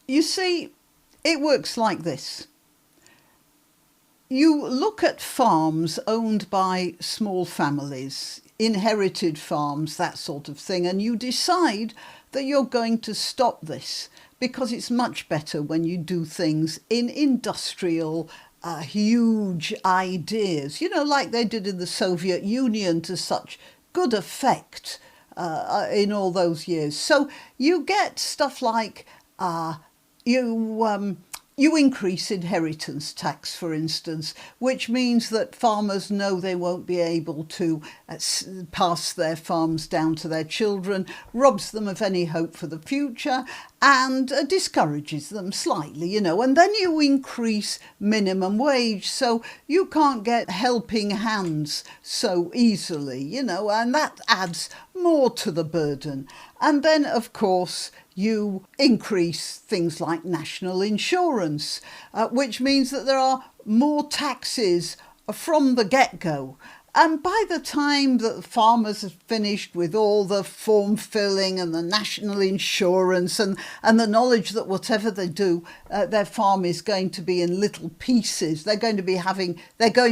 You see, it works like this. You look at farms owned by small families, inherited farms, that sort of thing, and you decide that you're going to stop this because it's much better when you do things in industrial, huge ideas, like they did in the Soviet Union to such good effect in all those years. So you get stuff like you you increase inheritance tax, for instance, which means that farmers know they won't be able to pass their farms down to their children, robs them of any hope for the future, and discourages them slightly, And then you increase minimum wage, so you can't get helping hands so easily, and that adds more to the burden. And then, of course, you increase things like national insurance, which means that there are more taxes from the get-go. And by the time that the farmers have finished with all the form filling and the national insurance and the knowledge that whatever they do, their farm is going to be in little pieces, they're going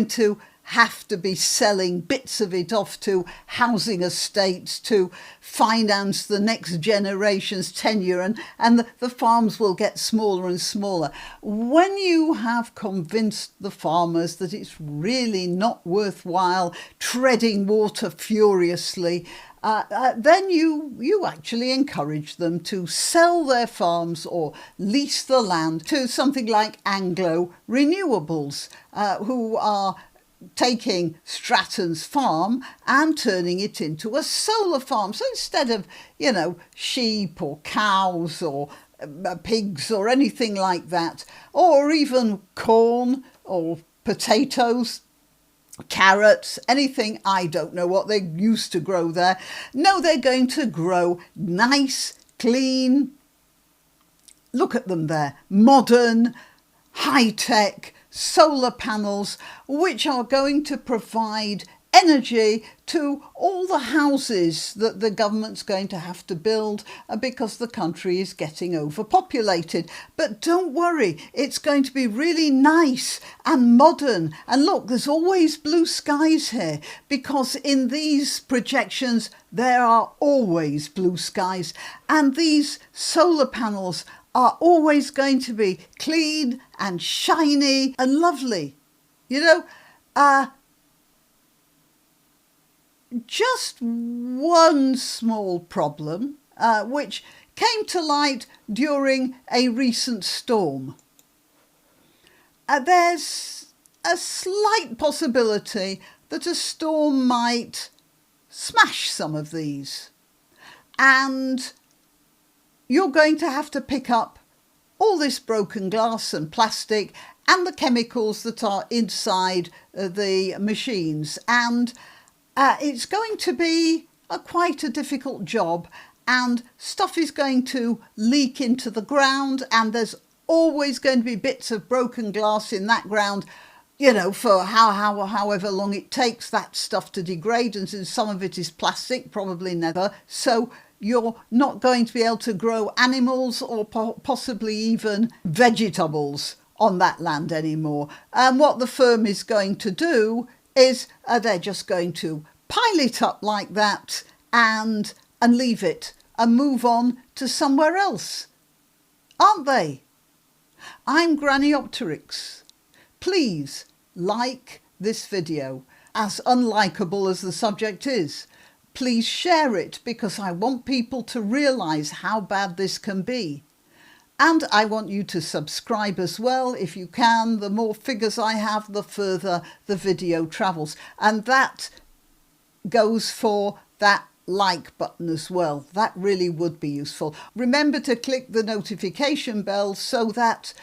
to have to be selling bits of it off to housing estates to finance the next generation's tenure, and the farms will get smaller and smaller. When you have convinced the farmers that it's really not worthwhile treading water furiously, then you actually encourage them to sell their farms or lease the land to something like Anglo Renewables, who are taking Stratton's farm and turning it into a solar farm. So instead of, sheep or cows or pigs or anything like that, or even corn or potatoes, carrots, anything, I don't know what they used to grow there. No, they're going to grow nice, clean, look at them there, modern, high-tech, solar panels, which are going to provide energy to all the houses that the government's going to have to build because the country is getting overpopulated. But don't worry, it's going to be really nice and modern. And look, there's always blue skies here because in these projections there are always blue skies, and these solar panels are always going to be clean and shiny and lovely. Just one small problem, which came to light during a recent storm. There's a slight possibility that a storm might smash some of these, and you're going to have to pick up all this broken glass and plastic and the chemicals that are inside the machines. And it's going to be quite a difficult job, and stuff is going to leak into the ground, and there's always going to be bits of broken glass in that ground, for however long it takes that stuff to degrade. And since some of it is plastic, probably never. So you're not going to be able to grow animals or possibly even vegetables on that land anymore. And what the firm is going to do is they're just going to pile it up like that and leave it and move on to somewhere else, aren't they? I'm Granniopteryx. Please like this video, as unlikable as the subject is. Please share it because I want people to realise how bad this can be. And I want you to subscribe as well if you can. The more figures I have, the further the video travels. And that goes for that like button as well. That really would be useful. Remember to click the notification bell so that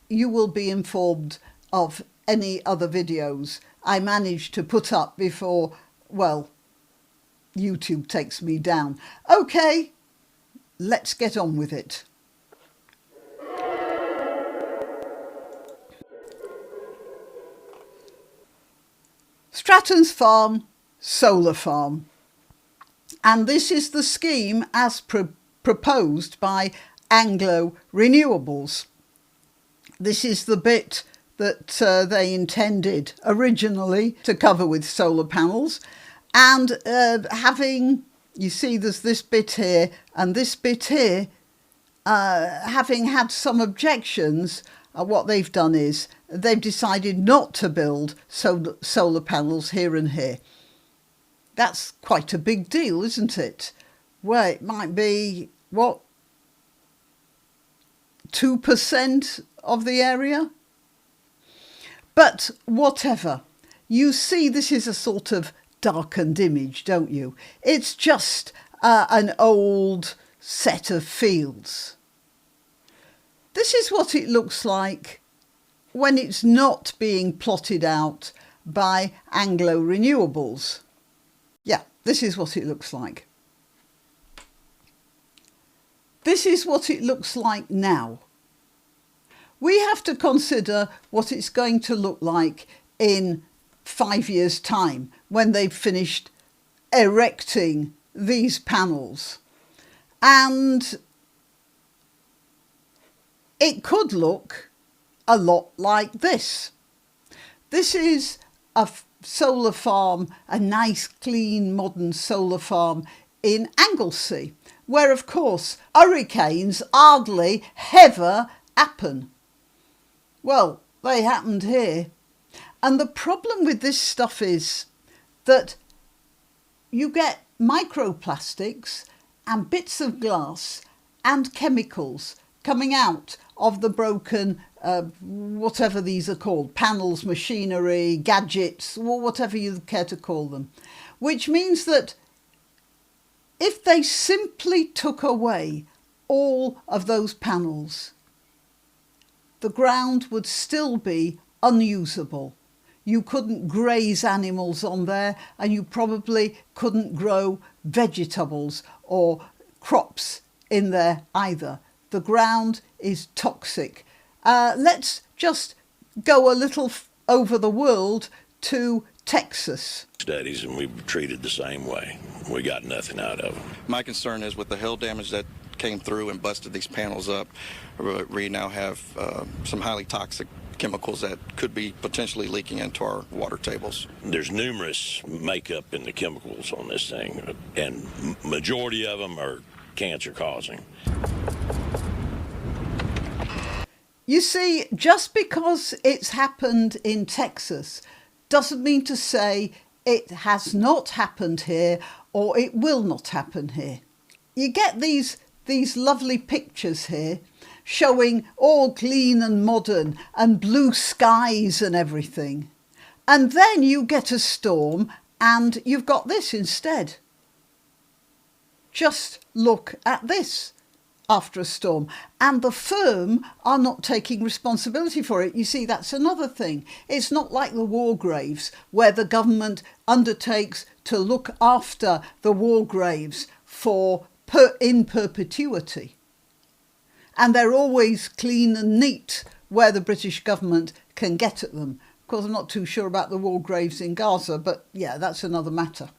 you will be informed of any other videos I manage to put up before, YouTube takes me down. Okay, let's get on with it. Stratton's farm, solar farm. And this is the scheme as proposed by Anglo Renewables. This is the bit that they intended originally to cover with solar panels. And you see there's this bit here and this bit here, having had some objections, what they've done is they've decided not to build solar panels here and here. That's quite a big deal, isn't it? Well, it might be, 2% of the area? But whatever. You see, this is a sort of darkened image, don't you? It's just an old set of fields. This is what it looks like when it's not being plotted out by Anglo Renewables. Yeah, this is what it looks like. This is what it looks like now. We have to consider what it's going to look like in 5 years' time when they've finished erecting these panels. And it could look a lot like this. This is a solar farm, a nice, clean, modern solar farm in Anglesey, where, of course, hurricanes hardly ever happen. Well, they happened here. And the problem with this stuff is that you get microplastics and bits of glass and chemicals coming out of the broken, whatever these are called, panels, machinery, gadgets, or whatever you care to call them. Which means that if they simply took away all of those panels, the ground would still be unusable. You couldn't graze animals on there, and you probably couldn't grow vegetables or crops in there either. The ground is toxic. Let's just go a little over the world to Texas. Studies, and we were treated the same way. We got nothing out of them. My concern is with the hail damage that came through and busted these panels up, we now have some highly toxic chemicals that could be potentially leaking into our water tables. There's numerous makeup in the chemicals on this thing, and majority of them are cancer causing. You see, just because it's happened in Texas doesn't mean to say it has not happened here or it will not happen here. You get these lovely pictures here showing all clean and modern and blue skies and everything. And then you get a storm and you've got this instead. Just look at this after a storm. And the firm are not taking responsibility for it. You see, that's another thing. It's not like the war graves where the government undertakes to look after the war graves in perpetuity. And they're always clean and neat where the British government can get at them. Of course, I'm not too sure about the war graves in Gaza, but yeah, that's another matter.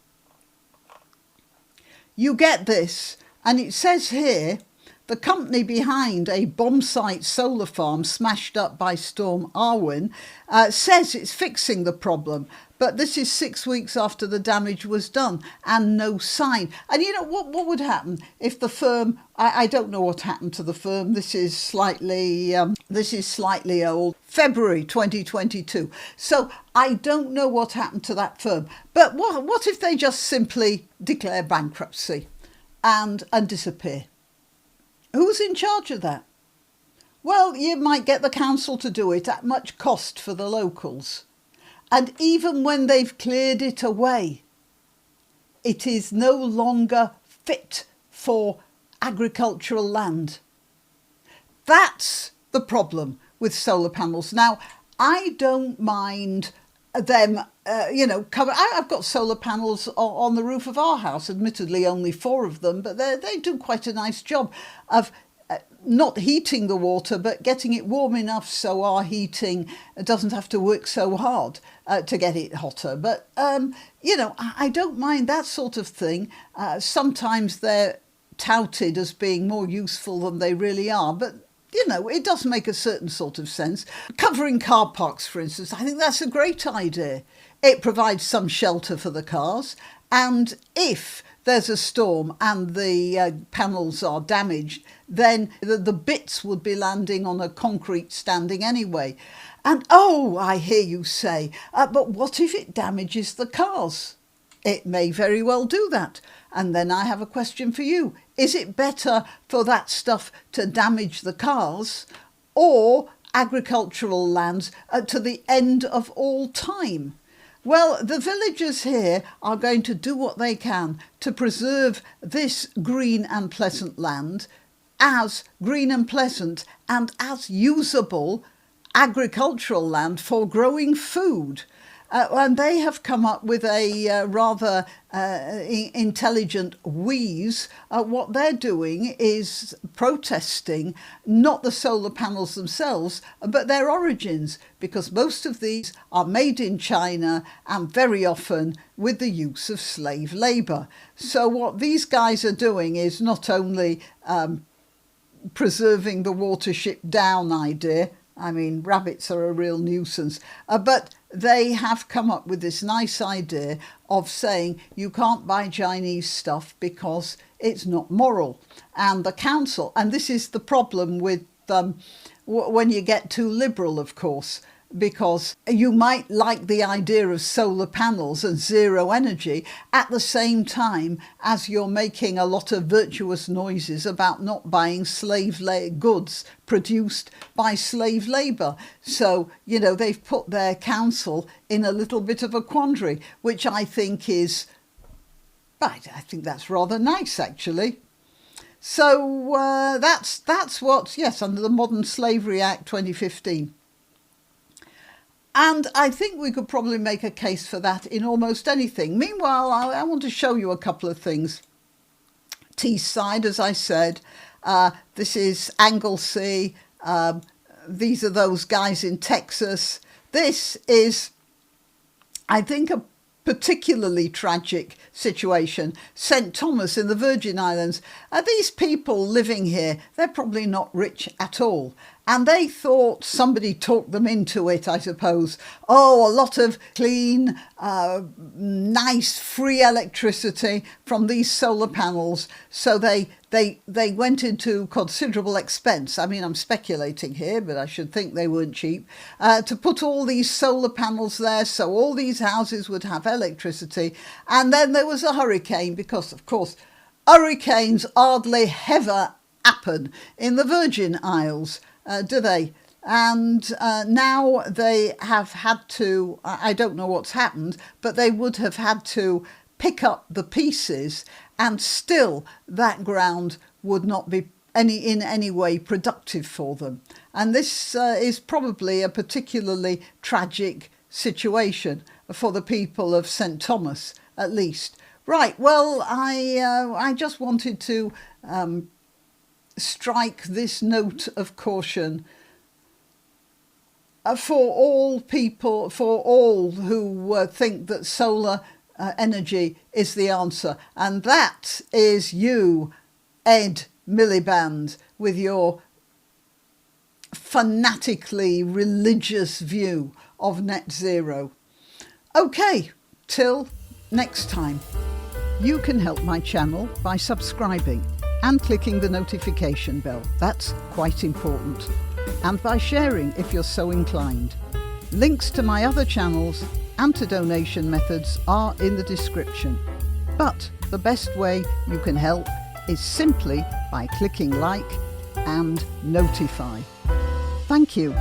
You get this, and it says here, the company behind a bomb site solar farm smashed up by Storm Arwen says it's fixing the problem. But this is 6 weeks after the damage was done and no sign. And you know, what would happen if the firm, I don't know what happened to the firm. This is slightly old, February 2022. So I don't know what happened to that firm. But what if they just simply declare bankruptcy and disappear? Who's in charge of that? Well, you might get the council to do it at much cost for the locals. And even when they've cleared it away, it is no longer fit for agricultural land. That's the problem with solar panels. Now, I don't mind them, cover. I've got solar panels on the roof of our house, admittedly only 4 of them, but they do quite a nice job of not heating the water, but getting it warm enough so our heating doesn't have to work so hard to get it hotter. But, I don't mind that sort of thing. Sometimes they're touted as being more useful than they really are, but you know, it does make a certain sort of sense. Covering car parks, for instance, I think that's a great idea. It provides some shelter for the cars, and if there's a storm and the panels are damaged, then the bits would be landing on a concrete standing anyway. And oh, I hear you say, but what if it damages the cars? It may very well do that. And then I have a question for you. Is it better for that stuff to damage the cars or agricultural lands to the end of all time? Well, the villagers here are going to do what they can to preserve this green and pleasant land as green and pleasant and as usable agricultural land for growing food. And they have come up with a rather intelligent wheeze. What they're doing is protesting not the solar panels themselves, but their origins, because most of these are made in China and very often with the use of slave labour. So what these guys are doing is not only preserving the watership down idea. I mean, rabbits are a real nuisance, but they have come up with this nice idea of saying you can't buy Chinese stuff because it's not moral. And the council, and this is the problem with when you get too liberal, of course, because you might like the idea of solar panels and zero energy at the same time as you're making a lot of virtuous noises about not buying goods produced by slave labour. So, you know, they've put their council in a little bit of a quandary, which I think is, I think that's rather nice, actually. So that's what, yes, under the Modern Slavery Act 2015. And I think we could probably make a case for that in almost anything. Meanwhile, I want to show you a couple of things. Teesside, as I said, this is Anglesey. These are those guys in Texas. This is, I think, a particularly tragic situation. St. Thomas in the Virgin Islands. These people living here, they're probably not rich at all. And they thought somebody talked them into it, I suppose. Oh, a lot of clean, nice, free electricity from these solar panels. So they went into considerable expense. I mean, I'm speculating here, but I should think they weren't cheap. To put all these solar panels there so all these houses would have electricity. And then there was a hurricane because, of course, hurricanes hardly ever happen in the Virgin Isles. Do they? And now they have had to, I don't know what's happened, but they would have had to pick up the pieces, and still that ground would not be in any way productive for them. And this is probably a particularly tragic situation for the people of St. Thomas, at least. Right, well, I just wanted to strike this note of caution for all people, for all who think that solar energy is the answer. And that is you, Ed Miliband, with your fanatically religious view of net zero. Okay, till next time. You can help my channel by subscribing and clicking the notification bell. That's quite important. And by sharing if you're so inclined. Links to my other channels and to donation methods are in the description. But the best way you can help is simply by clicking like and notify. Thank you.